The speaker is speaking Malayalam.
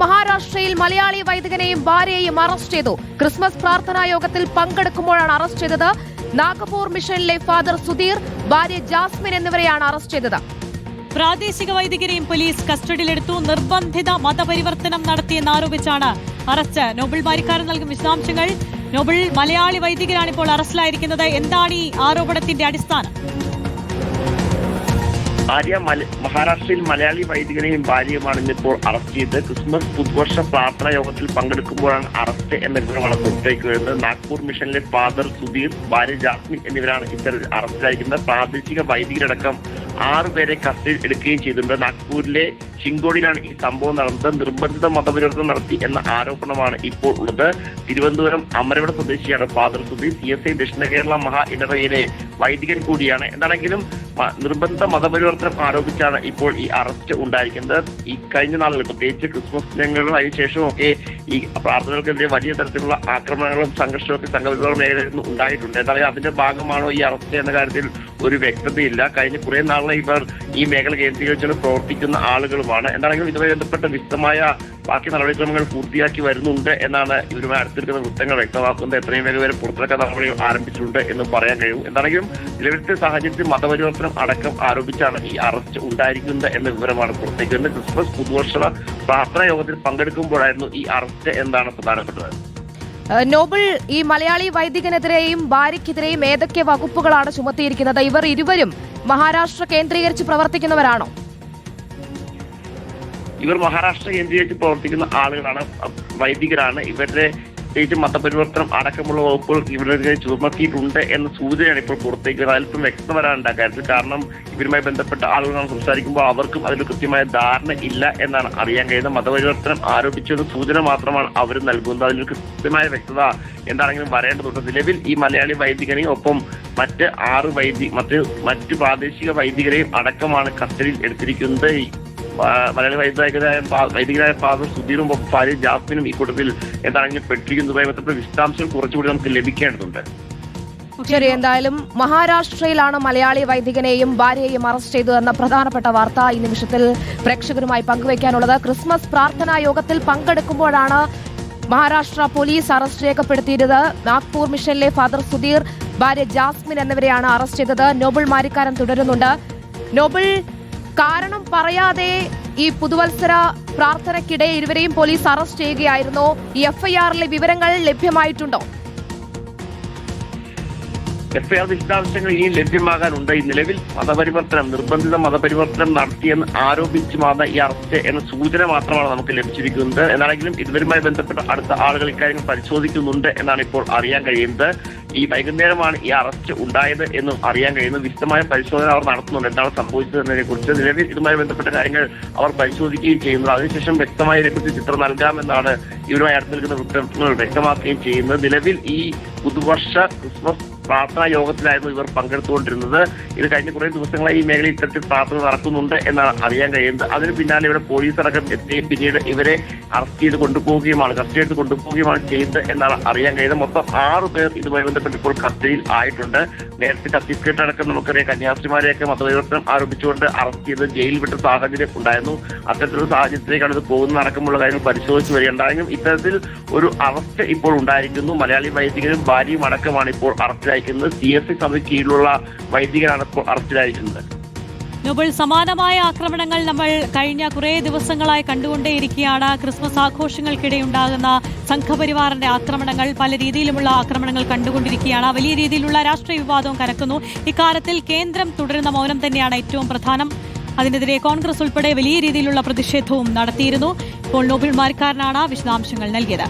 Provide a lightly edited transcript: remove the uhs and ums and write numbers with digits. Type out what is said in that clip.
മഹാരാഷ്ട്രയിൽ മലയാളി വൈദികനെയും ഭാര്യയെയും അറസ്റ്റ് ചെയ്തു. ക്രിസ്മസ് പ്രാർത്ഥനാ യോഗത്തിൽ പങ്കെടുക്കുമ്പോഴാണ് അറസ്റ്റ് ചെയ്തത്. നാഗപൂർ മിഷനിലെ ഫാദർ സുധീർ, ഭാര്യ ജാസ്മിൻ എന്നിവരെയാണ് അറസ്റ്റ് ചെയ്തത്. പ്രാദേശിക വൈദികരെയും പോലീസ് കസ്റ്റഡിയിലെടുത്തു. നിർബന്ധിത മതപരിവർത്തനം നടത്തിയെന്നാരോപിച്ചാണ് അറസ്റ്റ്. നോബിൾ മാരിക്കാരൻ നൽകും വിശദാംശങ്ങൾ. നോബിൾ, മലയാളി വൈദികരാണ് ഇപ്പോൾ അറസ്റ്റിലായിരിക്കുന്നത്. എന്താണ് ഈ ആരോപണത്തിന്റെ അടിസ്ഥാനം? മഹാരാഷ്ട്രയിൽ മലയാളി വൈദികനെയും ഭാര്യയുമാണ് ഇന്നിപ്പോൾ അറസ്റ്റ് ചെയ്ത്. ക്രിസ്മസ് പുതുവർഷ പ്രാർത്ഥനാ യോഗത്തിൽ പങ്കെടുക്കുമ്പോഴാണ് അറസ്റ്റ് എന്ന വിവരമാണ് പുറത്തേക്ക് വരുന്നത്. നാഗ്പൂർ മിഷനിലെ ഫാദർ സുധീർ, ഭാര്യ ജാസ്മിൻ എന്നിവരാണ് ഇത്തരത്തിൽ അറസ്റ്റിലായിരിക്കുന്നത്. പ്രാദേശിക വൈദികരടക്കം 6 പേരെ കസ്റ്റഡിയിൽ എടുക്കുകയും ചെയ്തിട്ടുണ്ട്. നാഗ്പൂരിലെ ചിങ്കോടിയിലാണ് ഈ സംഭവം നടന്നത്. നിർബന്ധിത മതപരിവർത്തനം നടത്തി എന്ന ആരോപണമാണ് ഇപ്പോൾ ഉള്ളത്. തിരുവനന്തപുരം അമരവട സ്വദേശിയാണ് ഫാദർ സുധീർ. CSI ദക്ഷിണ കേരള മഹാ ഇടവകയിലെ വൈദികൻ കൂടിയാണ്. എന്താണെങ്കിലും നിർബന്ധിത മതപരിവർത്തനം ആരോപിച്ചാണ് ഇപ്പോൾ ഈ അറസ്റ്റ് ഉണ്ടായിരിക്കുന്നത്. ഈ കഴിഞ്ഞ നാളുകൾ, പ്രത്യേകിച്ച് ക്രിസ്മസ് ദിനങ്ങളിലും അതിനുശേഷവും ഒക്കെ ഈ പ്രാർത്ഥനകൾക്കെതിരെ വലിയ തരത്തിലുള്ള ആക്രമണങ്ങളും സംഘർഷമൊക്കെ സംഘപരിവാർ മേഖലയിൽ നിന്ന് ഉണ്ടായിട്ടുണ്ട്. എന്തായാലും അതിന്റെ ഭാഗമാണോ ഈ അറസ്റ്റ് എന്ന കാര്യത്തിൽ ഒരു വ്യക്തതയില്ല. കഴിഞ്ഞ കുറെ നാളായി ഇവർ ഈ മേഖല കേന്ദ്രീകരിച്ചുകൊണ്ട് പ്രവർത്തിക്കുന്ന ആളുകളുമാണ്. എന്താണെങ്കിലും ഇതുമായി ബന്ധപ്പെട്ട വിശദമായ ബാക്കി നടപടിക്രമങ്ങൾ പൂർത്തിയാക്കി വരുന്നുണ്ട് എന്നാണ് ഇവരുമായി അടുത്തിരിക്കുന്ന വൃത്തങ്ങൾ വ്യക്തമാക്കുന്നത്. എത്രയും വേഗം വരെ പുറത്തിറക്കാൻ നടപടികൾ ആരംഭിച്ചിട്ടുണ്ട് എന്ന് പറയാൻ കഴിയും. എന്താണെങ്കിലും നിലവിലത്തെ സാഹചര്യത്തിൽ മതപരിവർത്തനം അടക്കം ആരോപിച്ചാണ് ഈ അറസ്റ്റ് ഉണ്ടായിരിക്കുന്നത് എന്ന വിവരമാണ് പുറത്തേക്ക് വരുന്നത്. ക്രിസ്മസ് പുതുവർഷ പ്രാർത്ഥനാ യോഗത്തിൽ പങ്കെടുക്കുമ്പോഴായിരുന്നു ഈ അറസ്റ്റ് എന്നാണ് പ്രധാനപ്പെട്ടത്. നോബിൾ, ഈ മലയാളി വൈദികനെതിരെയും ഭാര്യയ്ക്കെതിരെയും ഏതൊക്കെ വകുപ്പുകളാണ് ചുമത്തിയിരിക്കുന്നത്? ഇവർ ഇരുവരും മഹാരാഷ്ട്ര കേന്ദ്രീകരിച്ച് പ്രവർത്തിക്കുന്നവരാണോ? ഇവർ മഹാരാഷ്ട്ര കേന്ദ്രീകരിച്ച് പ്രവർത്തിക്കുന്ന ആളുകളാണ്, വൈദികരാണ്. ഇവരുടെ പ്രത്യേകിച്ച് മതപരിവർത്തനം അടക്കമുള്ള വകുപ്പുകൾ ഇവരുടെ ചുമത്തിയിട്ടുണ്ട് എന്ന സൂചനയാണ് ഇപ്പോൾ പുറത്തേക്ക് വരുന്നത്. അതിലിപ്പം വ്യക്തത വരാനുണ്ട് കാര്യത്തിൽ. കാരണം ഇവരുമായി ബന്ധപ്പെട്ട ആളുകളാണ് സംസാരിക്കുമ്പോൾ അവർക്കും അതിൽ കൃത്യമായ ധാരണ ഇല്ല എന്നാണ് അറിയാൻ കഴിയുന്നത്. മതപരിവർത്തനം ആരോപിച്ചത് സൂചന മാത്രമാണ് അവർ നൽകുന്നത്. അതിൽ കൃത്യമായ വ്യക്തത എന്താണെങ്കിലും വരേണ്ടതുണ്ട്. നിലവിൽ ഈ മലയാളി വൈദികനെയും ഒപ്പം മറ്റ് 6 മറ്റ് പ്രാദേശിക വൈദികരെയും അടക്കമാണ് കസ്റ്റഡിയിൽ എടുത്തിരിക്കുന്നത്. മലയാളി വൈദികരായ ഫാദർ സുധീറും ഭാര്യ ജാസ്മിനും ഈ കൂട്ടത്തിൽ എന്താണെങ്കിലും പെട്ടിരിക്കുന്നതുമായി ബന്ധപ്പെട്ട വിശദാംശങ്ങൾ കുറച്ചുകൂടി നമുക്ക് ലഭിക്കേണ്ടതുണ്ട്. ശരി, എന്തായാലും മഹാരാഷ്ട്രയിലാണ് മലയാളി വൈദികനെയും ഭാര്യയെയും അറസ്റ്റ് ചെയ്തതെന്ന പ്രധാനപ്പെട്ട വാർത്ത ഈ നിമിഷത്തിൽ പ്രേക്ഷകരുമായി പങ്കുവയ്ക്കാനുള്ളത്. ക്രിസ്മസ് പ്രാർത്ഥനാ യോഗത്തിൽ പങ്കെടുക്കുമ്പോഴാണ് മഹാരാഷ്ട്ര പോലീസ് അറസ്റ്റ് രേഖപ്പെടുത്തിയത്. നാഗ്പൂർ മിഷനിലെ ഫാദർ സുധീർ, ഭാര്യ ജാസ്മിൻ എന്നിവരെയാണ് അറസ്റ്റ് ചെയ്തത്. നോബിൾ മാരിക്കാരൻ തുടരുന്നുണ്ട്. നോബിൾ, കാരണം പറയാതെ ഈ പുതുവത്സര പ്രാർത്ഥനയ്ക്കിടെ ഇരുവരെയും പോലീസ് അറസ്റ്റ് ചെയ്യുകയായിരുന്നു. ഈ FIRലെ വിവരങ്ങൾ ലഭ്യമായിട്ടുണ്ടോ? FIR വിശദാംശങ്ങൾ ഇനിയും ലഭ്യമാകാനുണ്ട്. ഈ നിലവിൽ നിർബന്ധിത മതപരിവർത്തനം നടത്തിയെന്ന് ആരോപിച്ചുമാണ് ഈ അറസ്റ്റ് എന്ന സൂചന മാത്രമാണ് നമുക്ക് ലഭിച്ചിരിക്കുന്നത്. എന്നാണെങ്കിലും ഇതുവരുമായി ബന്ധപ്പെട്ട അടുത്ത ആളുകൾ ഇക്കാര്യങ്ങൾ പരിശോധിക്കുന്നുണ്ട് എന്നാണ് ഇപ്പോൾ അറിയാൻ കഴിയുന്നത്. ഈ വൈകുന്നേരമാണ് ഈ അറസ്റ്റ് ഉണ്ടായത് എന്നും അറിയാൻ കഴിയുന്നത്. വിശദമായ പരിശോധന അവർ നടത്തുന്നുണ്ട്. എന്താണ് സംഭവിച്ചത് എന്നതിനെ കുറിച്ച് നിലവിൽ ഇതുമായി ബന്ധപ്പെട്ട കാര്യങ്ങൾ അവർ പരിശോധിക്കുകയും ചെയ്യുന്നത്. അതിനുശേഷം വ്യക്തമായ രൂപത്തിൽ ചിത്രം നൽകാമെന്നാണ് ഇവരുമായി അടുത്ത് നിൽക്കുന്ന വൃത്തങ്ങൾ വ്യക്തമാക്കുകയും ചെയ്യുന്നത്. നിലവിൽ ഈ പുതുവർഷ ക്രിസ്മസ് പ്രാർത്ഥനാ യോഗത്തിലായിരുന്നു ഇവർ പങ്കെടുത്തുകൊണ്ടിരുന്നത്. ഇത് കഴിഞ്ഞ കുറേ ദിവസങ്ങളായി ഈ മേഖലയിൽ ഇത്തരത്തിൽ പ്രാർത്ഥന നടക്കുന്നുണ്ട് എന്നാണ് അറിയാൻ കഴിയുന്നത്. അതിന് പിന്നാലെ ഇവിടെ പോലീസ് അടക്കം എത്തുകയും പിന്നീട് ഇവരെ അറസ്റ്റ് ചെയ്ത് കൊണ്ടുപോവുകയുമാണ്, കസ്റ്റഡി എടുത്ത് കൊണ്ടുപോവുകയുമാണ് ചെയ്തത് എന്നാണ് അറിയാൻ കഴിയുന്നത്. മൊത്തം 6 പേർ ഇതുമായി ബന്ധപ്പെട്ട് ഇപ്പോൾ കസ്റ്റഡിയിൽ ആയിട്ടുണ്ട്. നേരത്തെ ഛത്തീസ്ഗഡ് അടക്കം നമുക്കറിയാം കന്യാസ്ത്രീമാരെയൊക്കെ മതപരിവർത്തനം ആരോപിച്ചുകൊണ്ട് അറസ്റ്റ് ചെയ്ത് ജയിലിൽ വിട്ട സാഹചര്യം ഉണ്ടായിരുന്നു. അത്തരത്തിലുള്ള സാഹചര്യത്തിലേക്കാണ് ഇത് പോകുന്ന അടക്കമുള്ള കാര്യങ്ങൾ പരിശോധിച്ച് വരികയുണ്ടായെങ്കിലും ഇത്തരത്തിൽ ഒരു അറസ്റ്റ് ഇപ്പോൾ ഉണ്ടായിരിക്കുന്നു. മലയാളി വൈദികരും ഭാര്യയും അടക്കമാണ് ഇപ്പോൾ അറസ്റ്റിലായിരിക്കുന്നത്. CSI സമിതി കീഴിലുള്ള വൈദികരാണ് ഇപ്പോൾ അറസ്റ്റിലായിരിക്കുന്നത്. നോബിൾ, സമാനമായ ആക്രമണങ്ങൾ നമ്മൾ കഴിഞ്ഞ കുറേ ദിവസങ്ങളായി കണ്ടുകൊണ്ടേയിരിക്കുകയാണ്. ക്രിസ്മസ് ആഘോഷങ്ങൾക്കിടെ ഉണ്ടാകുന്ന സംഘപരിവാറിന്റെ ആക്രമണങ്ങൾ, പല രീതിയിലുമുള്ള ആക്രമണങ്ങൾ കണ്ടുകൊണ്ടിരിക്കുകയാണ്. വലിയ രീതിയിലുള്ള രാഷ്ട്രീയ വിവാദവും കനക്കുന്നു. ഇക്കാര്യത്തിൽ കേന്ദ്രം തുടരുന്ന മൗനം തന്നെയാണ് ഏറ്റവും പ്രധാനം. അതിനെതിരെ കോൺഗ്രസ് ഉൾപ്പെടെ വലിയ രീതിയിലുള്ള പ്രതിഷേധവും നടത്തിയിരുന്നു. ഇപ്പോൾ നോബിൾ മാരിക്കാരനാണ് വിശദാംശങ്ങൾ നൽകിയത്.